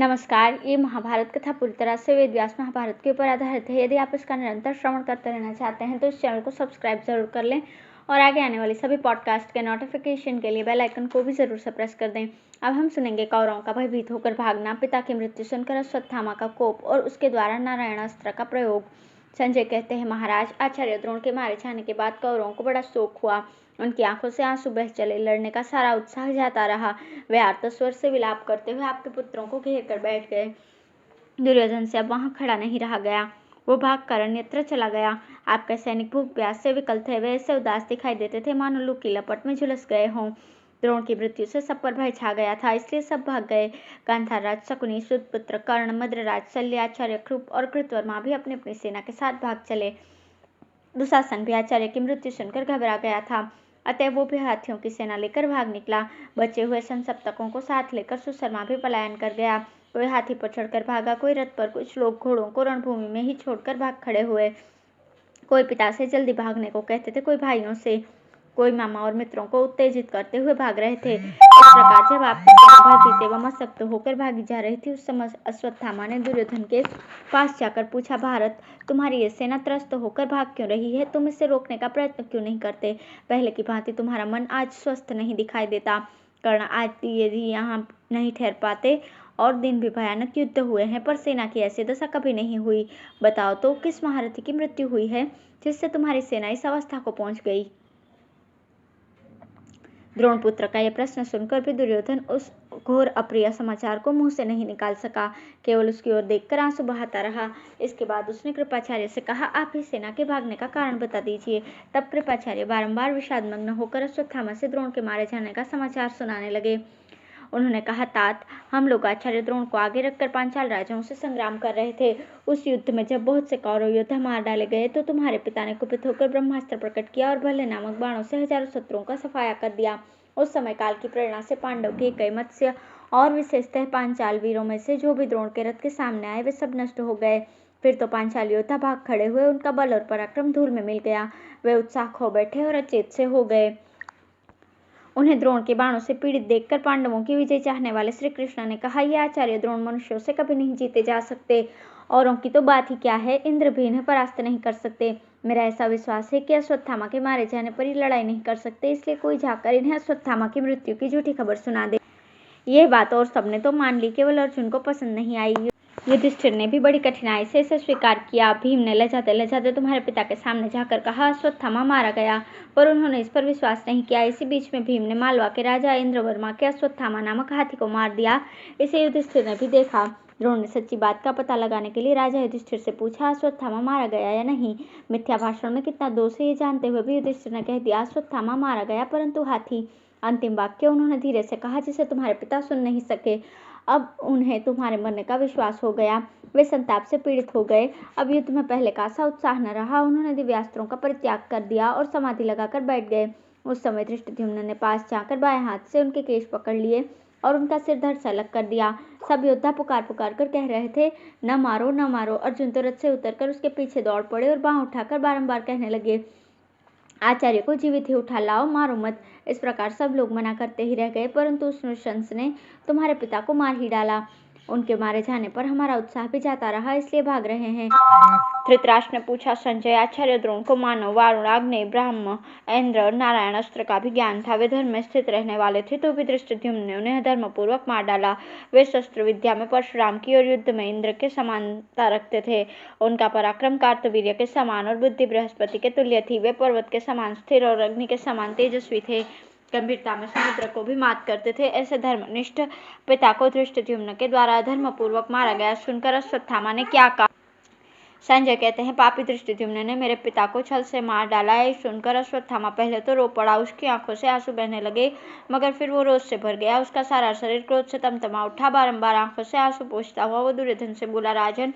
नमस्कार। ये महाभारत कथा पूरी तरह से वेद व्यास महाभारत के ऊपर आधारित है। यदि आप इसका निरंतर श्रवण करते रहना चाहते हैं तो इस चैनल को सब्सक्राइब जरूर कर लें और आगे आने वाली सभी पॉडकास्ट के नोटिफिकेशन के लिए बेल आइकन को भी जरूर से प्रेस कर दें। अब हम सुनेंगे कौरवों का भयभीत होकर भागना, पिता की मृत्यु सुनकर अश्वत्थामा का कोप और उसके द्वारा नारायणास्त्र का प्रयोग। संजय कहते हैं, महाराज, आचार्य द्रोण के मारे जाने के बाद कौरवों को बड़ा शोक हुआ। उनकी आंखों से आंसू बह चले, लड़ने का सारा उत्साह जाता रहा। वे आर्त स्वर से विलाप करते हुए आपके पुत्रों को घेर कर बैठ गए। दुर्योधन से अब वहां खड़ा नहीं रहा गया। वो भाग कर अन्यत्र चला गया। आपके सैनिक भूख प्यास से विकल थे। वे ऐसे उदास दिखाई देते थे मानो लू की लपट में झुलस गए हों। द्रोण की मृत्यु से सब पर भय छा गया था, इसलिए सब भाग गए। गांधार राज शकुनी, सुतपुत्र कर्ण, मद्रराज शल्य, आचार्य कृप और कृतवर्मा भी अपनी अपनी सेना के साथ भाग चले। दुशासन भी आचार्य की मृत्यु सुनकर घबरा गया था, अतः वो भी हाथियों की सेना लेकर भाग निकला। बचे हुए संसप्तकों को साथ लेकर सुशर्मा भी पलायन कर गया। कोई हाथी पर चढ़कर भागा, कोई रथ पर, कुछ लोग घोड़ों को रणभूमि में ही छोड़कर भाग खड़े हुए। कोई पिता से जल्दी भागने को कहते थे, कोई भाइयों से, कोई मामा और मित्रों को उत्तेजित करते हुए भाग रहे थे। इस प्रकार जब आपकी सेना भयभीत एवं असक्त होकर भागी जा रही थी, उस समय अश्वत्थामा ने दुर्योधन के पास जाकर पूछा, भारत, तुम्हारी ये सेना त्रस्त होकर भाग क्यों रही है? तुम इसे रोकने का प्रयत्न क्यों नहीं करते? पहले की भांति तुम्हारा मन आज स्वस्थ नहीं दिखाई देता। कर्ण, आज यदि यहाँ नहीं ठहर पाते और दिन भी भयानक युद्ध हुए हैं, पर सेना की ऐसी दशा कभी नहीं हुई। बताओ तो किस महारथी की मृत्यु हुई है जिससे तुम्हारी सेना इस अवस्था को पहुंच गई? द्रोणपुत्र का यह प्रश्न सुनकर भी दुर्योधन उस घोर अप्रिय समाचार को मुंह से नहीं निकाल सका, केवल उसकी ओर देखकर आंसू बहाता रहा। इसके बाद उसने कृपाचार्य से कहा, आप ही सेना के भागने का कारण बता दीजिए। तब कृपाचार्य बारंबार विषादमग्न होकर अश्वत्थामा से द्रोण के मारे जाने का समाचार सुनाने लगे। उन्होंने कहा, तात, हम लोग आचार्य द्रोण को आगे रखकर पांचाल राजाओं से संग्राम कर रहे थे। उस युद्ध में जब बहुत से कौरव योद्धा मार डाले गए तो तुम्हारे पिता ने कुपित होकर ब्रह्मास्त्र प्रकट किया और भल्ले नामक बाणों से हजारों शत्रुओं का सफाया कर दिया। उस समय काल की प्रेरणा से पांडव के कई मत्स्य और विशेषतः पांचाल वीरों में से जो भी द्रोण के रथ के सामने आए वे सब नष्ट हो गए। फिर तो पांचाल योद्धा भाग खड़े हुए, उनका बल और पराक्रम धूल में मिल गया। वे उत्साह खो बैठे और अचेत से हो गए। उन्हें द्रोण के बाणों से पीड़ित देखकर पांडवों की विजय चाहने वाले श्री कृष्ण ने कहा, ये आचार्य द्रोण मनुष्यों से कभी नहीं जीते जा सकते। औरों की तो बात ही क्या है, इंद्र भी इन्हें परास्त नहीं कर सकते। मेरा ऐसा विश्वास है कि अश्वत्थामा के मारे जाने पर ही लड़ाई नहीं कर सकते, इसलिए कोई जाकर इन्हें अश्वत्थामा की मृत्यु की झूठी खबर सुना दे। यह बात और सबने तो मान ली, केवल अर्जुन को पसंद नहीं आई। युधिष्ठिर ने भी बड़ी कठिनाई से इसे स्वीकार किया। भीम ने लजाते लजाते तुम्हारे पिता के सामने जाकर कहा, अश्वत्थामा मारा गया, पर उन्होंने इस पर विश्वास नहीं किया। इसी बीच में भीम ने मालवा के राजा इंद्रवर्मा के अश्वत्थामा नामक हाथी को मार दिया। इसे युधिष्ठिर ने भी देखा। द्रोण ने सच्ची बात का पता लगाने के लिए राजा युधिष्ठिर से पूछा, अश्वत्थामा मारा गया या नहीं? मिथ्या भाषण में कितना दोष है ये जानते हुए भी युधिष्ठिर ने कह दिया, अश्वत्थामा मारा गया, परंतु हाथी। अंतिम वाक्य उन्होंने धीरे से कहा, जिसे तुम्हारे पिता सुन नहीं सके। अब उन्हें तुम्हारे मरने का विश्वास हो गया। वे संताप से पीड़ित हो गए। अब युद्ध में पहले का सा उत्साह न रहा। उन्होंने दिव्यास्त्रों का परित्याग कर दिया और समाधि लगाकर बैठ गए। उस समय धृष्टद्युम्न ने पास जाकर बाएं हाथ से उनके केश पकड़ लिए और उनका सिर धड़ से अलग कर दिया। सब योद्धा पुकार पुकार कर कह रहे थे, न मारो न मारो। अर्जुन तो रथ से उतरकर उसके पीछे दौड़ पड़े और बांह उठाकर बारंबार कहने लगे, आचार्य को जीवित ही उठा लाओ, मारो मत। इस प्रकार सब लोग मना करते ही रह गए, परंतु उस नृशंस ने तुम्हारे पिता को मार ही डाला। उनके मारे जाने पर हमारा उत्साह भी जाता रहा, इसलिए भाग रहे हैं। धृतराष्ट्र ने पूछा, संजय, आचार्य द्रोण को मानो वारुण, अग्नि, ब्रह्म, इंद्र और नारायण अस्त्र का भी ज्ञान था। वे धर्म में स्थित रहने वाले थे, तो भी धृष्टद्युम्न ने उन्हें धर्मपूर्वक मार डाला। वे शस्त्र विद्या में परशुराम की और युद्ध में इंद्र के समानता रखते थे। उनका पराक्रम कार्तवीर्य के समान और बुद्धि बृहस्पति के तुल्य थी। वे पर्वत के समान स्थिर और अग्नि के समान तेजस्वी थे। गंभीरता में समुद्र को भी मात करते थे। ऐसे धर्मनिष्ठ पिता को धृष्टद्युम्न के द्वारा धर्मपूर्वक मारा गया सुनकर अश्वत्थामा ने क्या कहा? संजय कहते हैं, पापी धृष्टद्युम्न ने मेरे पिता को छल से मार डाला है। सुनकर अश्वत्थामा पहले तो रो पड़ा, उसकी आंखों से आंसू बहने लगे, मगर फिर वो रोष से भर गया। उसका सारा शरीर क्रोध से तमतमा उठा। बारंबार आंखों से आंसू पोंछता हुआ वो दुर्योधन से बोला, राजन,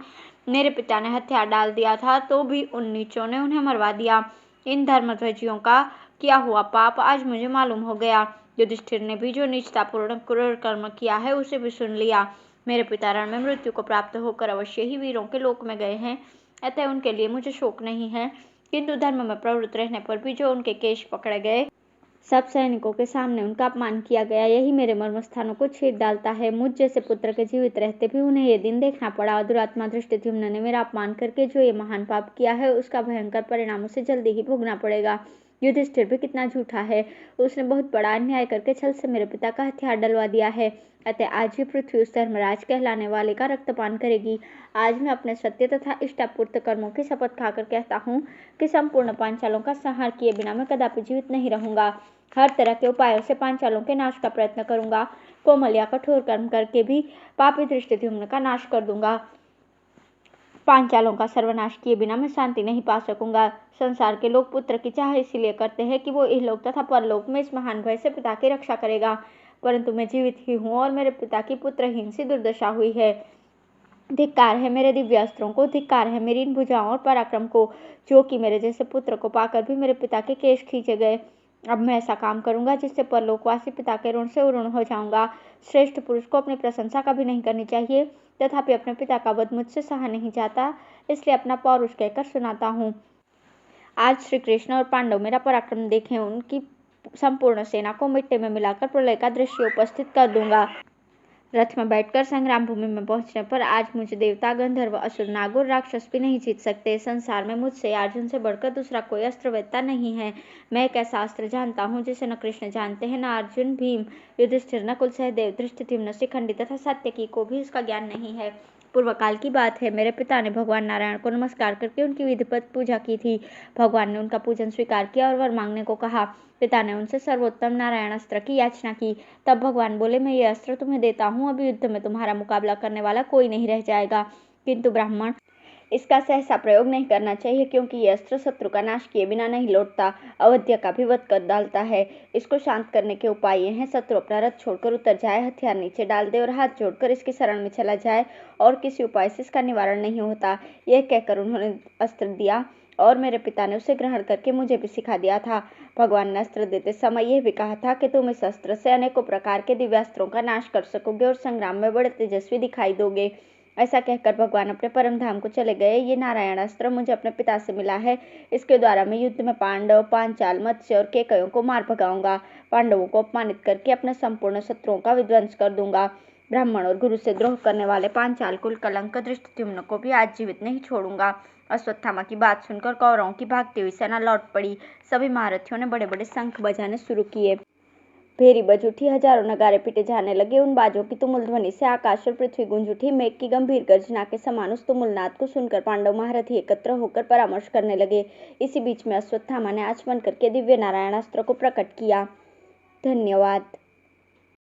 मेरे पिता ने हथियार डाल दिया था, तो भी उन नीचों ने उन्हें मरवा दिया। इन धर्मध्वजियों का किया हुआ पाप आज मुझे मालूम हो गया। युधिष्ठिर ने भी जो नीचतापूर्ण क्रूर कर्म किया है उसे भी सुन लिया। मेरे पिता रण में मृत्यु को प्राप्त होकर अवश्य ही वीरों के लोक में गए हैं, अतः उनके लिए मुझे शोक नहीं है, किंतु धर्म में प्रवृत्त रहने पर भी जो उनके केश पकड़े गए, सब सैनिकों के सामने उनका अपमान किया गया। यही मेरे मर्मस्थानों को छेद डालता है। मुझ जैसे पुत्र के जीवित रहते भी उन्हें ये दिन देखना पड़ा। दुरात्मा धृष्टद्युम्न ने मेरा अपमान करके जो ये महान पाप किया है, उसका भयंकर परिणाम उसे जल्दी ही भोगना पड़ेगा। युधिष्ठिर भी कितना झूठा है। उसने बहुत बड़ा अन्याय करके छल से मेरे पिता का हथियार डलवा दिया है। अतः आज भी पृथ्वी उस धर्मराज कहलाने वाले का रक्तपान करेगी। आज मैं अपने सत्य तथा इष्टापूर्त कर्मों की शपथ खाकर कहता हूँ कि संपूर्ण पांचालों का संहार किए बिना मैं कदापि जीवित नहीं रहूंगा। हर तरह के उपायों से पांचालों के नाश का प्रयत्न करूंगा। कोमल या कठोर कर्म करके भी पापी धृष्टद्युम्न का नाश कर दूंगा। पांचालों का सर्वनाश किए बिना मैं शांति नहीं पा सकूंगा। संसार के लोग पुत्र की चाह इसीलिए करते हैं कि वो इहलोक तथा परलोक में इस महान भय से पिता की रक्षा करेगा, परंतु मैं जीवित ही हूँ और मेरे पिता की पुत्रहीन सी दुर्दशा हुई है। धिक्कार है मेरे दिव्य अस्त्रों को, धिक्कार है मेरी इन भुजाओं और पराक्रम को, जो कि मेरे जैसे पुत्र को पाकर भी मेरे पिता के केश खींचे गए। अब मैं ऐसा काम करूंगा जिससे परलोकवासी पिता के ऋण से उऋण हो जाऊंगा। श्रेष्ठ पुरुष को अपनी प्रशंसा कभी नहीं करनी चाहिए, तथापि अपने पिता का वध मुझसे सहा नहीं जाता, इसलिए अपना पौरुष कहकर सुनाता हूँ। आज श्री कृष्ण और पांडव मेरा पराक्रम देखें। उनकी संपूर्ण सेना को मिट्टी में मिलाकर प्रलय का दृश्य उपस्थित कर दूंगा। रथ में बैठकर संग्राम भूमि में पहुंचने पर आज मुझे देवता, गंधर्व, असुर, नाग और राक्षस भी नहीं जीत सकते। संसार में मुझसे अर्जुन से बढ़कर दूसरा कोई अस्त्रवेत्ता नहीं है। मैं एक ऐसा अस्त्र जानता हूँ जिसे न कृष्ण जानते हैं, न अर्जुन, भीम, युधिष्ठिर, नकुल, सहदेव, धृष्टद्युम्न, शिखंडी तथा सात्यकी को भी इसका ज्ञान नहीं है। पूर्व काल की बात है। मेरे पिता ने भगवान नारायण को नमस्कार करके उनकी विधिवत पूजा की थी। भगवान ने उनका पूजन स्वीकार किया और वर मांगने को कहा। पिता ने उनसे सर्वोत्तम नारायण अस्त्र की याचना की। तब भगवान बोले, मैं ये अस्त्र तुम्हें देता हूँ। अब युद्ध में तुम्हारा मुकाबला करने वाला कोई नहीं रह जाएगा, किंतु ब्राह्मण, इसका सहसा प्रयोग नहीं करना चाहिए, क्योंकि यह अस्त्र शत्रु का नाश किए बिना नहीं लौटता, अवध्य का भी वध कर डालता है। इसको शांत करने के उपाय ये हैं: शत्रु अपना रथ छोड़कर उतर जाए, हथियार नीचे डाल दे और हाथ जोड़कर इसकी शरण में चला जाए, और किसी उपाय से इसका निवारण नहीं होता। यह कहकर उन्होंने अस्त्र दिया और मेरे पिता ने उसे ग्रहण करके मुझे भी सिखा दिया था। भगवान ने अस्त्र देते समय यह भी कहा था कि तुम इस अस्त्र से अनेकों प्रकार के दिव्यास्त्रों का नाश कर सकोगे और संग्राम में बड़े तेजस्वी दिखाई दोगे। ऐसा कहकर भगवान अपने परम धाम को चले गए। ये नारायण अस्त्र मुझे अपने पिता से मिला है। इसके द्वारा मैं युद्ध में पांडव, पांचाल, मत्स्य और केकयों को मार भगाऊंगा। पांडवों को अपमानित करके अपने संपूर्ण शत्रुओं का विध्वंस कर दूंगा। ब्राह्मण और गुरु से द्रोह करने वाले पांचाल कुल कलंक धृष्टद्युम्न को भी आज जीवित नहीं छोड़ूंगा। अश्वत्थामा की बात सुनकर कौरवों की भागती हुई सेना लौट पड़ी। सभी महारथियों ने बड़े बड़े शंख बजाने शुरू किए। भेरी बज उठी, हजारों नगारे पीटे जाने लगे। उन बाजों की तुमुल ध्वनि से आकाश और पृथ्वी गूंज उठी। मेघ की गंभीर गर्जना के समान उस तुमुल नाद को सुनकर पांडव महारथी एकत्र होकर परामर्श करने लगे। इसी बीच में अश्वत्थामा ने आचमन करके दिव्य नारायण अस्त्र को प्रकट किया। धन्यवाद।